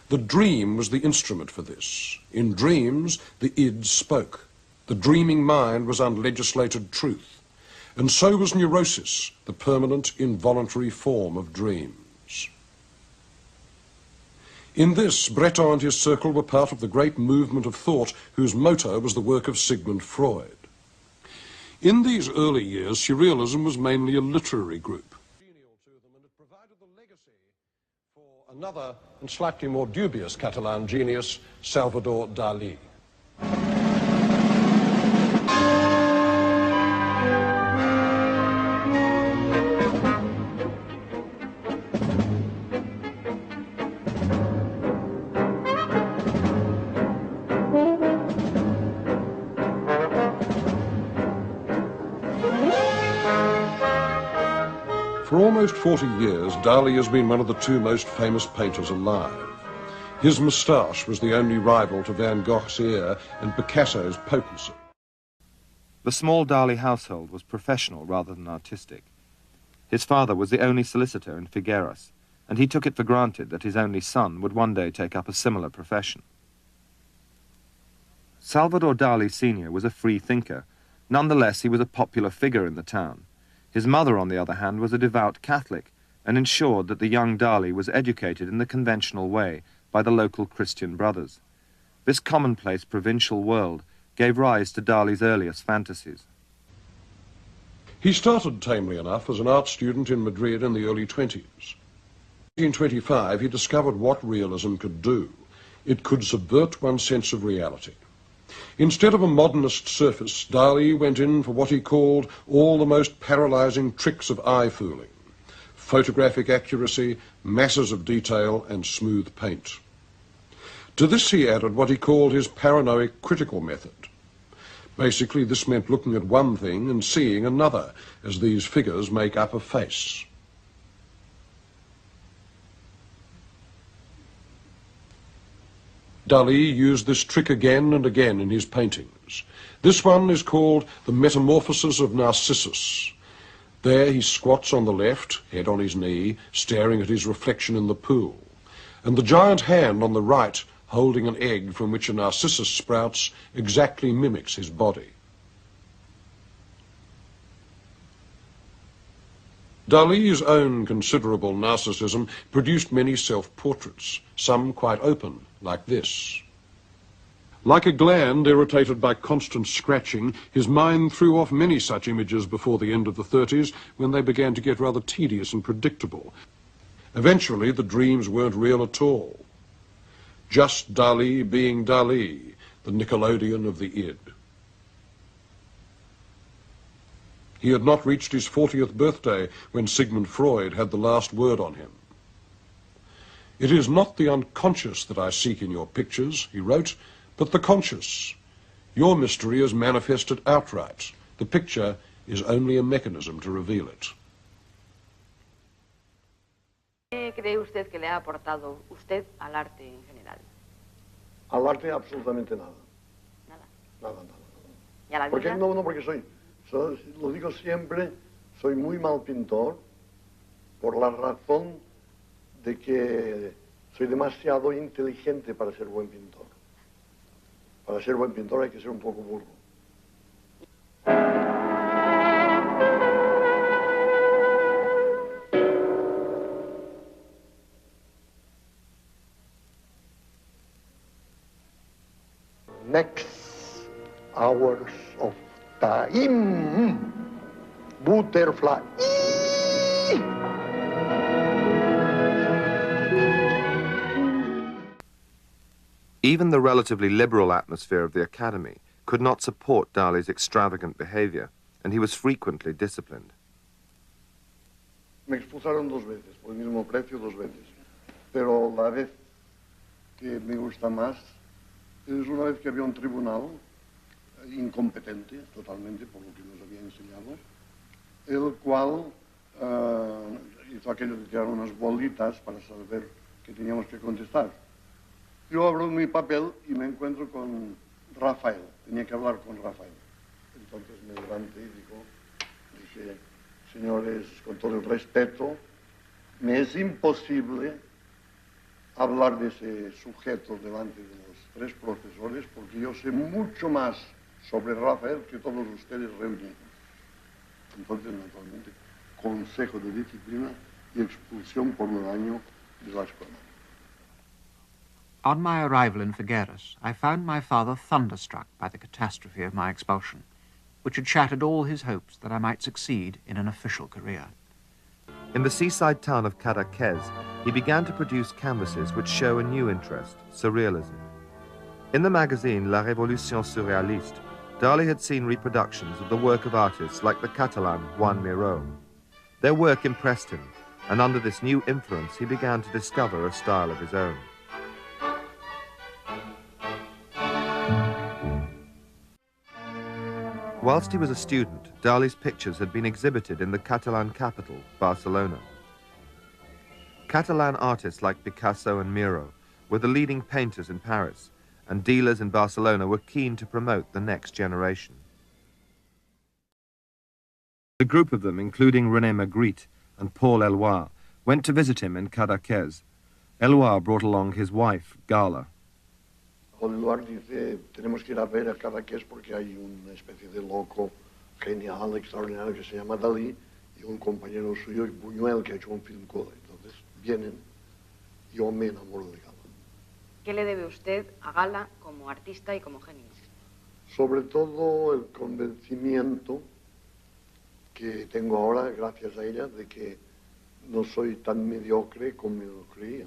The dream was the instrument for this. In dreams, the id spoke. The dreaming mind was unlegislated truth. And so was neurosis, the permanent, involuntary form of dreams. In this, Breton and his circle were part of the great movement of thought whose motor was the work of Sigmund Freud. In these early years, Surrealism was mainly a literary group. And it provided the legacy for another and slightly more dubious Catalan genius, Salvador Dali. For almost 40 years, Dali has been one of the two most famous painters alive. His moustache was the only rival to Van Gogh's ear and Picasso's potency. The small Dali household was professional rather than artistic. His father was the only solicitor in Figueras, and he took it for granted that his only son would one day take up a similar profession. Salvador Dali Sr. was a free thinker. Nonetheless, he was a popular figure in the town. His mother, on the other hand, was a devout Catholic and ensured that the young Dali was educated in the conventional way by the local Christian brothers. This commonplace provincial world gave rise to Dali's earliest fantasies. He started tamely enough as an art student in Madrid in the early 20s. In 1925, he discovered what realism could do. It could subvert one's sense of reality. Instead of a modernist surface, Dali went in for what he called all the most paralyzing tricks of eye-fooling: photographic accuracy, masses of detail, and smooth paint. To this he added what he called his paranoid critical method. Basically, this meant looking at one thing and seeing another, as these figures make up a face. Dali used this trick again and again in his paintings. This one is called The Metamorphosis of Narcissus. There he squats on the left, head on his knee, staring at his reflection in the pool, and the giant hand on the right, holding an egg from which a narcissus sprouts, exactly mimics his body. Dali's own considerable narcissism produced many self-portraits, some quite open, like this. Like a gland irritated by constant scratching, his mind threw off many such images before the end of the 30s, when they began to get rather tedious and predictable. Eventually, the dreams weren't real at all. Just Dali being Dali, the Nickelodeon of the id. He had not reached his 40th birthday when Sigmund Freud had the last word on him. "It is not the unconscious that I seek in your pictures," he wrote, "but the conscious. Your mystery is manifested outright. The picture is only a mechanism to reveal it." ¿Qué cree usted que le ha aportado usted al arte en general? Al arte absolutamente nada. Nada. Nada, nada. ¿Y a la vida? Porque no, porque lo digo siempre, soy muy mal pintor por la razón de que soy demasiado inteligente para ser buen pintor. Para ser buen pintor hay que ser un poco burro. Next hours of time, butterfly. Even the relatively liberal atmosphere of the Academy could not support Dali's extravagant behavior, and he was frequently disciplined. Me expulsaron 2 veces, por el mismo precio 2 veces. Pero la vez que me gusta más es una vez que había un tribunal incompetente, totalmente, por lo que nos había enseñado, el cual hizo aquello de tirar unas bolitas para saber qué teníamos que contestar. Yo abro mi papel y me encuentro con Rafael. Tenía que hablar con Rafael. Entonces me levanté y dije, señores, con todo el respeto, me es imposible hablar de ese sujeto delante de los tres profesores porque yo sé mucho más sobre Rafael que todos ustedes reunidos. Entonces, naturalmente, consejo de disciplina y expulsión por un año de la escuela. On my arrival in Figueras, I found my father thunderstruck by the catastrophe of my expulsion, which had shattered all his hopes that I might succeed in an official career. In the seaside town of Cadaqués, he began to produce canvases which show a new interest, surrealism. In the magazine La Révolution Surréaliste, Dali had seen reproductions of the work of artists like the Catalan Juan Miró. Their work impressed him, and under this new influence he began to discover a style of his own. Whilst he was a student, Dali's pictures had been exhibited in the Catalan capital, Barcelona. Catalan artists like Picasso and Miró were the leading painters in Paris, and dealers in Barcelona were keen to promote the next generation. A group of them, including René Magritte and Paul Eloire, went to visit him in Cadaqués. Eloire brought along his wife, Gala. Eloire dice, tenemos que ir a ver a Cadaqués porque hay una especie de loco genial, extraordinario que se llama Dalí y un compañero suyo, Buñuel, que ha hecho un film con él. Entonces vienen, yo me enamoro de Gala. ¿Qué le debe usted a Gala como artista y como genio? Sobre todo el convencimiento que tengo ahora, gracias a ella, de que no soy tan mediocre como me lo creía.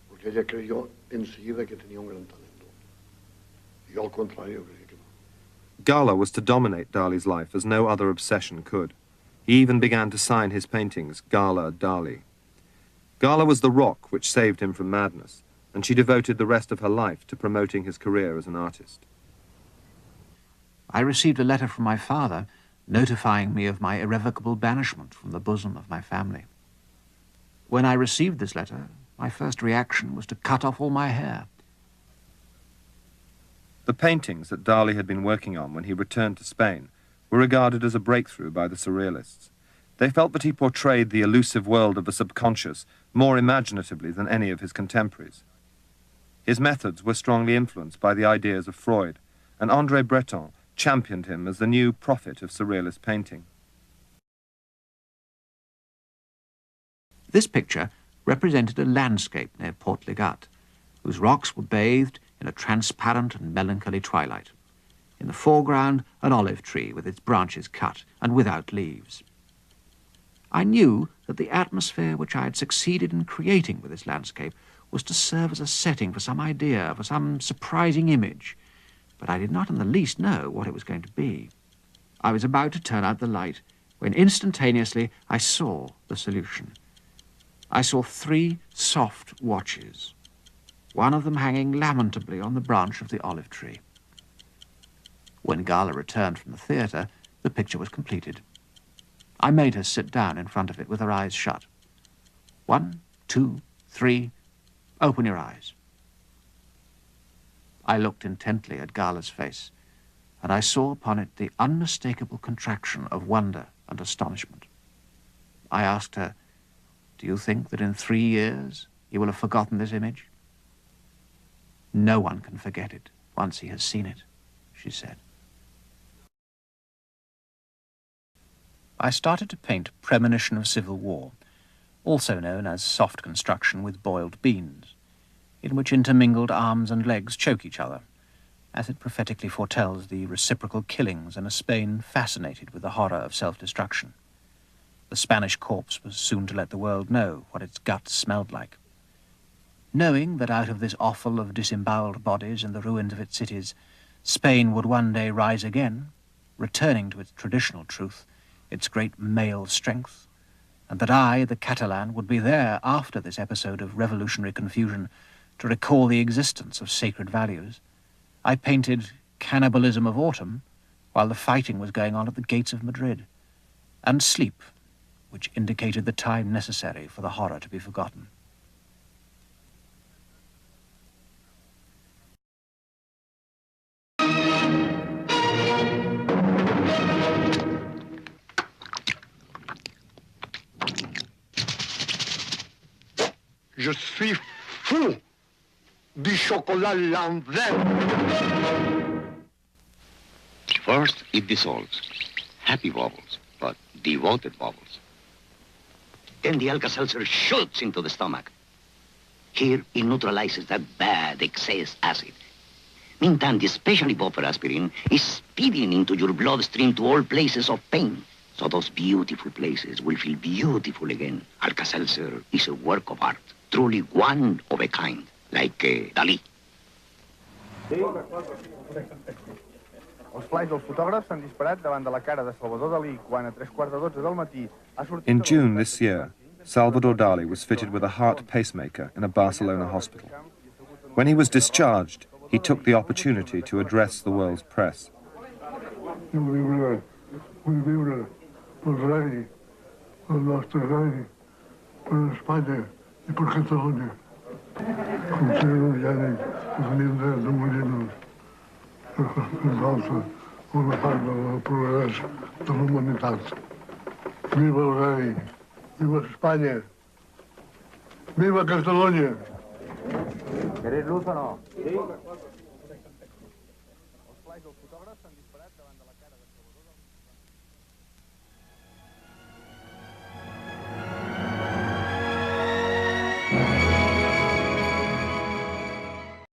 Porque ella creyó enseguida que tenía un gran talento. Yo al contrario creí que no. Gala was to dominate Dali's life as no other obsession could. He even began to sign his paintings, Gala Dali. Gala was the rock which saved him from madness, and she devoted the rest of her life to promoting his career as an artist. I received a letter from my father notifying me of my irrevocable banishment from the bosom of my family. When I received this letter, my first reaction was to cut off all my hair. The paintings that Dali had been working on when he returned to Spain were regarded as a breakthrough by the Surrealists. They felt that he portrayed the elusive world of the subconscious more imaginatively than any of his contemporaries. His methods were strongly influenced by the ideas of Freud, and André Breton championed him as the new prophet of Surrealist painting. This picture represented a landscape near Port Legat, whose rocks were bathed in a transparent and melancholy twilight. In the foreground, an olive tree with its branches cut and without leaves. I knew that the atmosphere which I had succeeded in creating with this landscape was to serve as a setting for some idea, for some surprising image, but I did not in the least know what it was going to be. I was about to turn out the light when instantaneously I saw the solution. I saw 3 soft watches, one of them hanging lamentably on the branch of the olive tree. When Gala returned from the theatre, the picture was completed. I made her sit down in front of it with her eyes shut. 1, 2, 3, open your eyes. I looked intently at Gala's face, and I saw upon it the unmistakable contraction of wonder and astonishment. I asked her, "Do you think that in 3 years you will have forgotten this image?" "No one can forget it once he has seen it," she said. I started to paint Premonition of Civil War, also known as soft construction with boiled beans, in which intermingled arms and legs choke each other, as it prophetically foretells the reciprocal killings in a Spain fascinated with the horror of self-destruction. The Spanish corpse was soon to let the world know what its guts smelled like. Knowing that out of this offal of disemboweled bodies and the ruins of its cities, Spain would one day rise again, returning to its traditional truth, its great male strength, and that I, the Catalan, would be there after this episode of revolutionary confusion to recall the existence of sacred values, I painted Cannibalism of Autumn while the fighting was going on at the gates of Madrid, and Sleep, which indicated the time necessary for the horror to be forgotten. Je suis Fou du chocolat l'envers. First, it dissolves. Happy bubbles, but devoted bubbles. Then the Alka-Seltzer shoots into the stomach. Here, it neutralizes that bad excess acid. Meantime, the specially buffer aspirin is speeding into your bloodstream to all places of pain. So those beautiful places will feel beautiful again. Alka-Seltzer is a work of art, truly one of a kind, like Dali. Els flaix dels fotògrafs s'han disparat davant de la cara de Salvador Dalí quan a 3:15 del matí ha sortit... In June this year, Salvador Dali was fitted with a heart pacemaker in a Barcelona hospital. When he was discharged, he took the opportunity to address the world's press. Vull viure pel rei, el nostre rei, per Espanya i per Catalunya. Com ser orgànic, tenim dret de morir-nos. Nosaltres, una part del progrés de la humanitat. Viva el rei, viva Espanya, viva Catalunya. ¿Queréis luz o no? Sí. Els flaix dels fotògrafs s'han